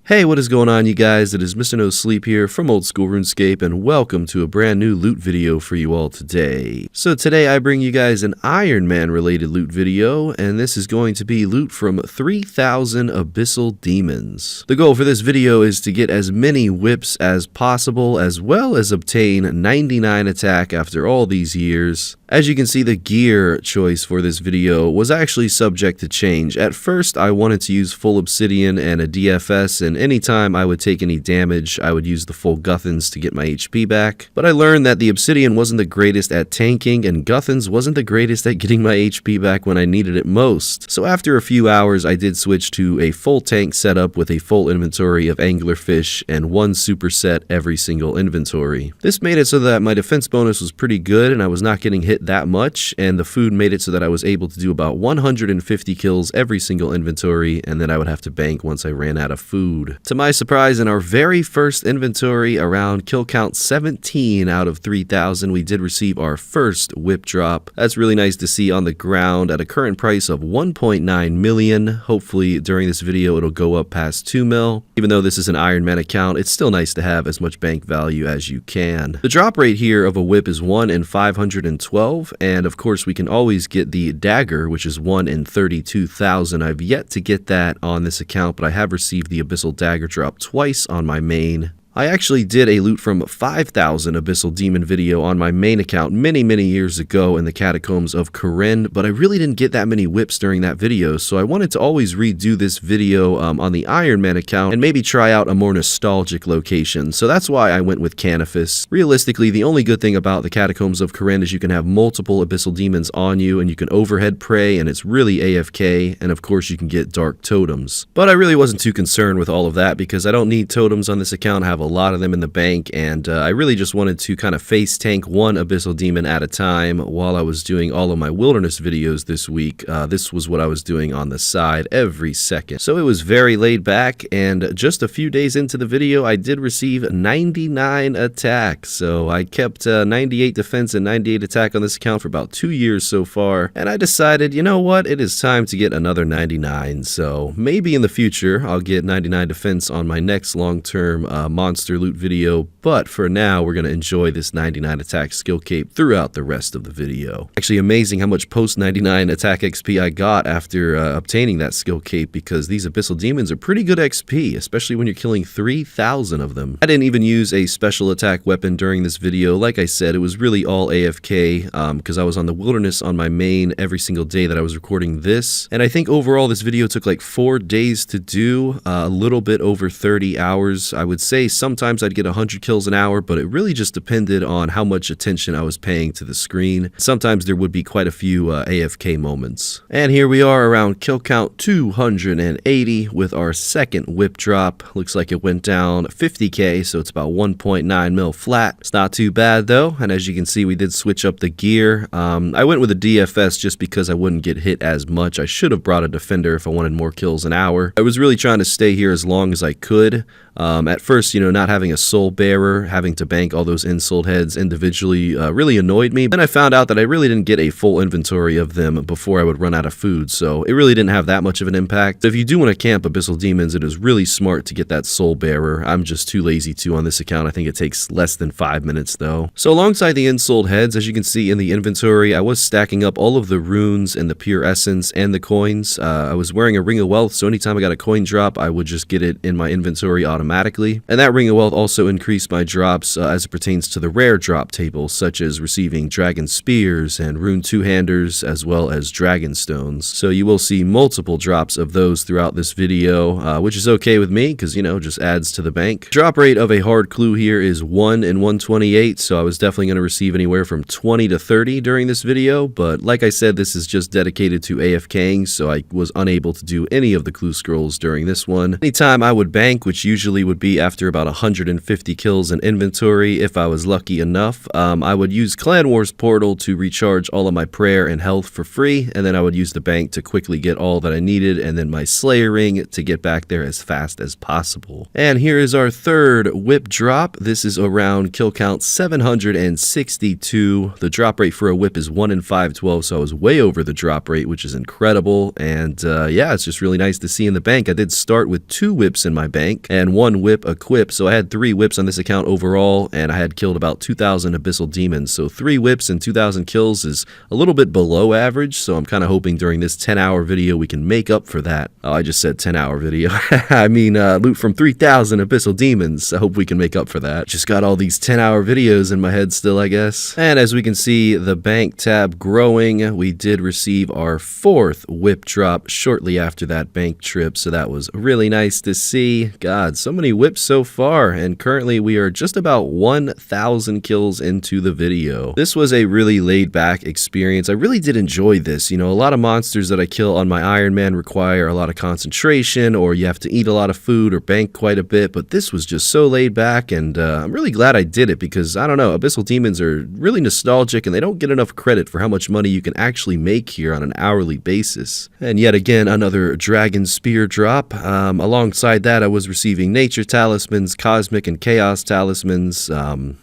Hey, what is going on, you guys? It is Mr. No Sleep here from Old School RuneScape, and welcome to a brand new loot video for you all today. So today I bring you guys an Iron Man related loot video, and this is going to be loot from 3,000 Abyssal Demons. The goal for this video is to get as many whips as possible, as well as obtain 99 attack after all these years. As you can see, the gear choice for this video was actually subject to change. At first, I wanted to use full obsidian and a DFS, and anytime I would take any damage, I would use the full Guthans to get my HP back. But I learned that the obsidian wasn't the greatest at tanking, and Guthans wasn't the greatest at getting my HP back when I needed it most. So after a few hours, I did switch to a full tank setup with a full inventory of anglerfish and one superset every single inventory. This made it so that my defense bonus was pretty good, and I was not getting hit that much, and the food made it so that I was able to do about 150 kills every single inventory, and then I would have to bank once I ran out of food. To my surprise, in our very first inventory, around kill count 17 out of 3,000, we did receive our first whip drop. That's really nice to see on the ground at a current price of 1.9 million. Hopefully during this video it'll go up past 2 mil. Even though this is an Iron Man account, it's still nice to have as much bank value as you can. The drop rate here of a whip is 1 in 512, and of course we can always get the dagger, which is 1 in 32,000. I've yet to get that on this account, but I have received the Abyssal dagger drop twice on my main. I actually did a loot from 5,000 Abyssal Demon video on my main account many years ago in the catacombs of Korin, but I really didn't get that many whips during that video, so I wanted to always redo this video on the Iron Man account and maybe try out a more nostalgic location, so that's why I went with Canifis. Realistically, the only good thing about the catacombs of Korin is you can have multiple Abyssal Demons on you, and you can overhead pray, and it's really AFK, and of course you can get dark totems. But I really wasn't too concerned with all of that because I don't need totems on this account. I have a lot of them in the bank, and I really just wanted to kind of face tank one Abyssal Demon at a time while I was doing all of my wilderness videos this week. This was what I was doing on the side every second. So it was very laid back, and just a few days into the video, I did receive 99 attack. So I kept 98 defense and 98 attack on this account for about 2 years so far, and I decided, you know what, it is time to get another 99. So maybe in the future, I'll get 99 defense on my next long-term monster loot video, but for now we're going to enjoy this 99 attack skill cape throughout the rest of the video. Actually amazing how much post 99 attack XP I got after obtaining that skill cape, because these Abyssal Demons are pretty good XP, especially when you're killing 3,000 of them. I didn't even use a special attack weapon during this video. Like I said, it was really all AFK because I was on the wilderness on my main every single day that I was recording this, and I think overall this video took like 4 days to do, a little bit over 30 hours. I would say sometimes I'd get 100 kills an hour, but it really just depended on how much attention I was paying to the screen. Sometimes there would be quite a few AFK moments. And here we are around kill count 280 with our second whip drop. Looks like it went down 50k, so it's about 1.9 mil flat. It's not too bad though, and as you can see we did switch up the gear. I went with a DFS just because I wouldn't get hit as much. I should have brought a defender if I wanted more kills an hour. I was really trying to stay here as long as I could. At first, you know, not having a soul bearer, having to bank all those insult heads individually really annoyed me. Then I found out that I really didn't get a full inventory of them before I would run out of food, so it really didn't have that much of an impact. If you do want to camp Abyssal Demons, it is really smart to get that soul bearer. I'm just too lazy to on this account. I think it takes less than 5 minutes though. So alongside the insult heads, as you can see in the inventory, I was stacking up all of the runes and the pure essence and the coins. I was wearing a ring of wealth, so anytime I got a coin drop, I would just get it in my inventory automatically. And that ring of wealth also increased my drops as it pertains to the rare drop table, such as receiving dragon spears and rune two-handers, as well as dragon stones. So you will see multiple drops of those throughout this video, which is okay with me because, you know, just adds to the bank. Drop rate of a hard clue here is 1 in 128, so I was definitely going to receive anywhere from 20 to 30 during this video, but like I said, this is just dedicated to AFKing, so I was unable to do any of the clue scrolls during this one. Anytime I would bank, which usually usually would be after about 150 kills in inventory if I was lucky enough. I would use Clan Wars Portal to recharge all of my prayer and health for free, and then I would use the bank to quickly get all that I needed, and then my Slayer ring to get back there as fast as possible. And here is our third whip drop. This is around kill count 762. The drop rate for a whip is 1 in 512, so I was way over the drop rate, which is incredible. And yeah, it's just really nice to see in the bank. I did start with 2 whips in my bank and 1 whip equipped, so I had 3 whips on this account overall, and I had killed about 2,000 Abyssal demons. So 3 whips and 2,000 kills is a little bit below average, so I'm kind of hoping during this 10-hour video we can make up for that. Oh, I just said 10-hour video. I mean, loot from 3,000 Abyssal demons. I hope we can make up for that. Just got all these 10-hour videos in my head still, I guess. And as we can see, the bank tab growing. We did receive our 4th whip drop shortly after that bank trip, so that was really nice to see. God, so many whips so far, and currently we are just about 1,000 kills into the video. This was a really laid-back experience. I really did enjoy this. You know, a lot of monsters that I kill on my Iron Man require a lot of concentration, or you have to eat a lot of food or bank quite a bit, but this was just so laid back, and I'm really glad I did it because, I don't know, Abyssal Demons are really nostalgic, and they don't get enough credit for how much money you can actually make here on an hourly basis. And yet again, another Dragon Spear drop. Alongside that, I was receiving Nature Talismans, Cosmic and Chaos Talismans.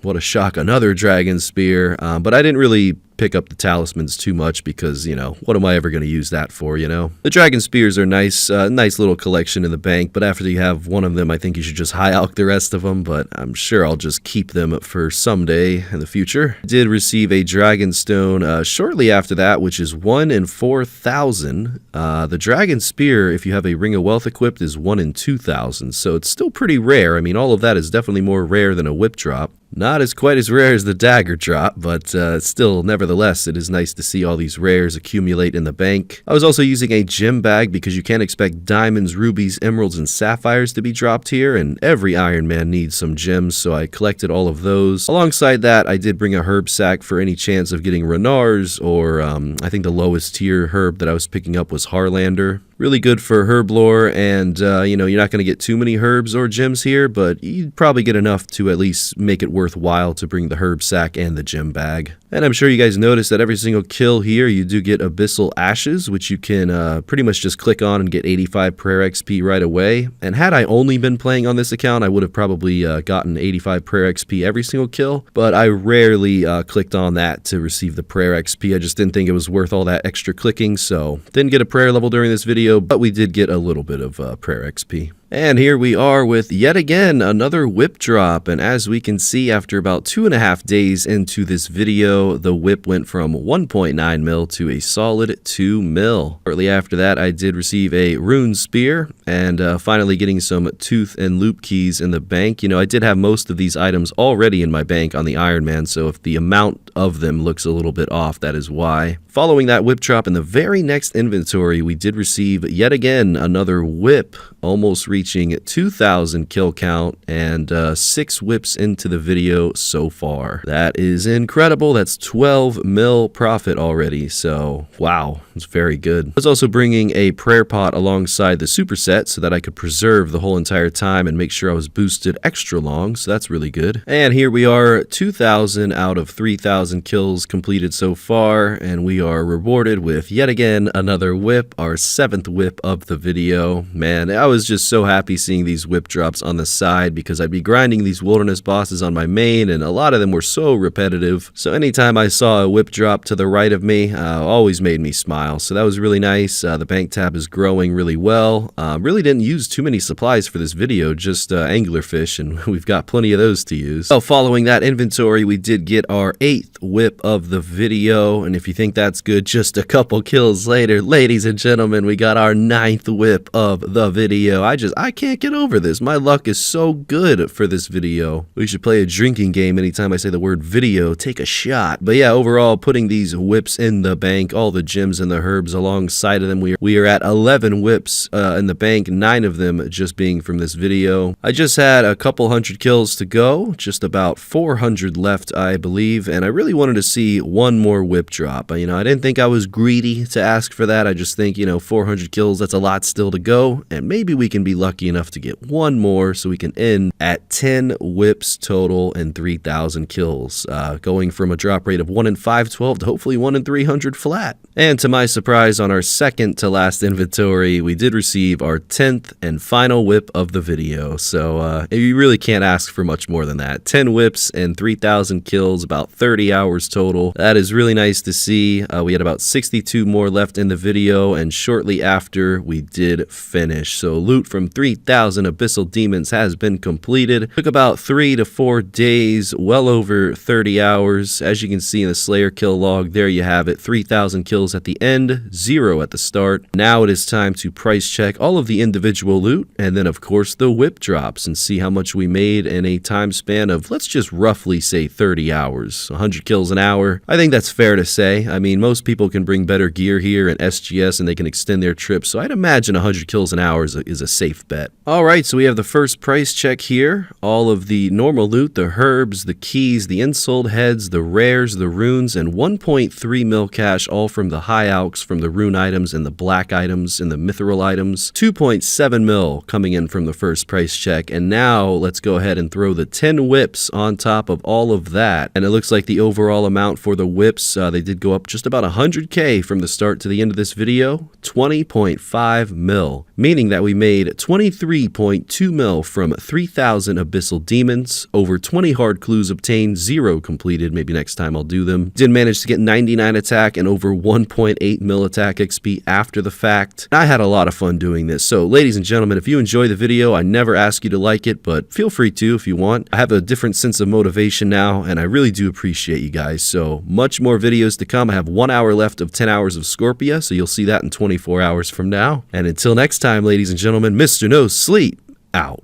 What a shock, another Dragon Spear, but I didn't really pick up the talismans too much because, you know, what am I ever going to use that for, you know? The Dragon Spears are nice, nice little collection in the bank, but after you have one of them, I think you should just high alch the rest of them, but I'm sure I'll just keep them for someday in the future. I did receive a Dragon Stone shortly after that, which is 1 in 4,000. The Dragon Spear, if you have a Ring of Wealth equipped, is 1 in 2,000, so it's still pretty rare. I mean, all of that is definitely more rare than a whip drop. Not as quite as rare as the dagger drop, but still, nevertheless, it is nice to see all these rares accumulate in the bank. I was also using a gem bag because you can't expect diamonds, rubies, emeralds, and sapphires to be dropped here, and every Iron Man needs some gems, so I collected all of those. Alongside that, I did bring a herb sack for any chance of getting Renars, or I think the lowest tier herb that I was picking up was Harlander. Really good for herb lore, and you know, you're not going to get too many herbs or gems here, but you'd probably get enough to at least make it worthwhile to bring the herb sack and the gem bag. And I'm sure you guys noticed that every single kill here, you do get Abyssal Ashes, which you can pretty much just click on and get 85 prayer XP right away. And had I only been playing on this account, I would have probably gotten 85 prayer XP every single kill, but I rarely clicked on that to receive the prayer XP. I just didn't think it was worth all that extra clicking, so didn't get a prayer level during this video, but we did get a little bit of prayer XP. And here we are with yet again another whip drop, and as we can see, after about 2.5 days into this video, the whip went from 1.9 mil to a solid 2 mil. Shortly after that, I did receive a rune spear, and finally getting some tooth and loop keys in the bank. You know, I did have most of these items already in my bank on the Iron Man, so if the amount of them looks a little bit off, that is why. Following that whip drop, in the very next inventory, we did receive yet again another whip, almost reaching 2,000 kill count, and 6 whips into the video so far. That is incredible. That's 12 mil profit already, so wow, it's very good. I was also bringing a prayer pot alongside the superset so that I could preserve the whole entire time and make sure I was boosted extra long, so that's really good. And here we are, 2,000 out of 3,000 kills completed so far, and we are rewarded with yet again another whip, our 7th whip of the video. Man, I was just so happy seeing these whip drops on the side because I'd be grinding these wilderness bosses on my main, and a lot of them were so repetitive. So anytime I saw a whip drop to the right of me, always made me smile. So that was really nice. The bank tab is growing really well. Really didn't use too many supplies for this video, just anglerfish, and we've got plenty of those to use. So following that inventory, we did get our 8th whip of the video, and if you think that's good, just a couple kills later, ladies and gentlemen, we got our 9th whip of the video. I can't get over this. My luck is so good for this video. We should play a drinking game anytime I say the word video. Take a shot. But yeah, overall, putting these whips in the bank, all the gems and the herbs alongside of them, we are at 11 whips in the bank, 9 of them just being from this video. I just had a couple hundred kills to go, just about 400 left, I believe, and I really wanted to see one more whip drop. You know, I didn't think I was greedy to ask for that. I just think, you know, 400 kills, that's a lot still to go, and maybe maybe we can be lucky enough to get one more so we can end at 10 whips total and 3,000 kills, going from a drop rate of 1 in 512 to hopefully 1 in 300 flat. And to my surprise, on our second to last inventory, we did receive our 10th and final whip of the video. So you really can't ask for much more than that. 10 whips and 3,000 kills, about 30 hours total. That is really nice to see. We had about 62 more left in the video, and shortly after we did finish. So loot from 3,000 Abyssal Demons has been completed. Took about 3 to 4 days, well over 30 hours. As you can see in the Slayer kill log, there you have it. 3,000 kills at the end, 0 at the start. Now it is time to price check all of the individual loot, and then of course the whip drops, and see how much we made in a time span of, let's just roughly say 30 hours. 100 kills an hour. I think that's fair to say. I mean, most people can bring better gear here in SGS and they can extend their trips, so I'd imagine 100 kills an hour is a safe bet. Alright, so we have the first price check here. All of the normal loot, the herbs, the keys, the insold heads, the rares, the runes, and 1.3 mil cash, all from the high alks, from the rune items and the black items and the mithril items. 2.7 mil coming in from the first price check, and now let's go ahead and throw the 10 whips on top of all of that. And it looks like the overall amount for the whips, they did go up just about 100k from the start to the end of this video. 20.5 mil, meaning that we made 23.2 mil from 3,000 Abyssal Demons, over 20 hard clues obtained, 0 completed. Maybe next time I'll do them. Did manage to get 99 attack and over 1.8 mil attack XP after the fact. I had a lot of fun doing this. So ladies and gentlemen, if you enjoy the video, I never ask you to like it, but feel free to if you want. I have a different sense of motivation now, and I really do appreciate you guys. So much more videos to come. I have 1 hour left of 10 hours of Scorpia, so you'll see that in 24 hours from now. And until next time, ladies and gentlemen, Mr. No Sleep out.